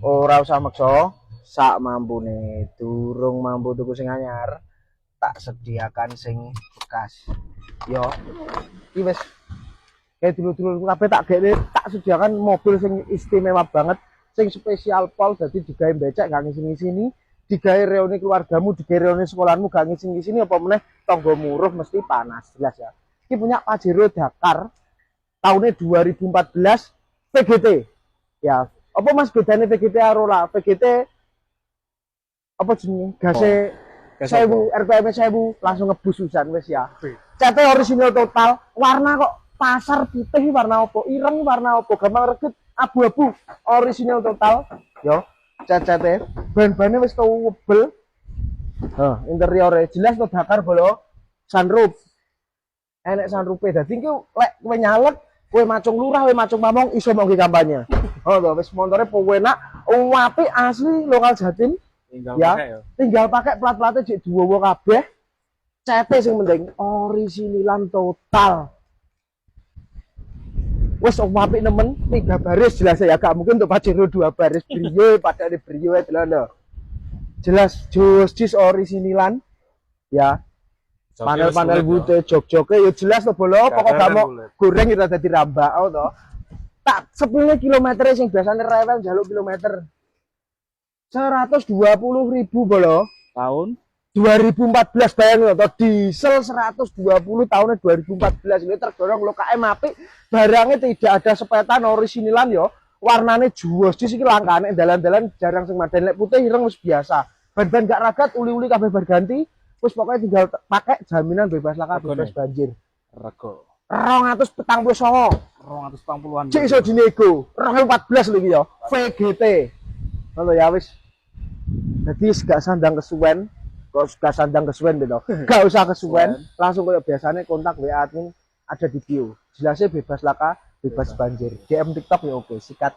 ora usah maksa, sak mampune. Durung mampu tuku sing anyar, tak sediakan sing bekas. Yo, iki wis kayak dulu-dulu kabeh tak sediakan mobil sing istimewa banget, sing spesial pol, jadi digawe becek gak ngisi-ngisini, digawe reuni keluargamu, digawe reuni sekolahmu gak ngisi-ngisini, apa meneh tangga muruh mesti panas, jelas ya. Ini punya Pajero Dakar tahunnya 2014 VGT. Ya, apa Mas bedane VGT Arola? VGT apa jenenge? Gase 1000 RPM 1000 langsung ngebus usan wis ya. CT orisinal total, warna kok pasar putih warna apa? Ireng warna apa? Gampang reget abu-abu. Orisinal total. Yo, CT. Ban-bane wis tau webel. Interiore jelas to Dakar bolo. Sunroof. Enek sunroof-e. Dadi ki lek kowe nyalek, kowe macung lurah, kowe macung pamong iso monggo kampanye. To wis montore penak, apik asli lokal Jatim. Tinggal pakai plat-platnya jek duwowo kabeh. CT sing penting orisinilan total. Wes apik nemen 3 baris jelas ya, gak mungkin untuk Pajero 2 baris brio padane brio ae lho. Jelas jus orisinilan ya. Panel-panel bute jok-joke ya jelas to bolo, pokok gak mau goreng kita dadi rambak to. Tak sepile kilometer sing biasane rewel njaluk kilometer. 120.000 bolo Tahun 2014 bayang to, diesel 120 tahunnya 2014 ini tergolong lo KM apik, barangnya tidak ada sepetan orisinilan yo, warnanya juos iki langkane dalan-dalan jarang sing madan, lek putih ireng wis biasa. Ban-ban gak ragat, uli-uli kabeh berganti, wis pokoknya tinggal pakai jaminan bebas laka bebas banjir. Rego 249. 240-an. Cek iso dinego. 2014 lho iki yo. VGT. Ngono ya wis. Jadi gak sandang kesuwen, kok gak sandang kesuwen gitu. Gak usah kesuwen, langsung kayak biasanya kontak WA admin ada di bio. Jelasnya bebas laka, bebas banjir. DM TikTok ya oke, sikat.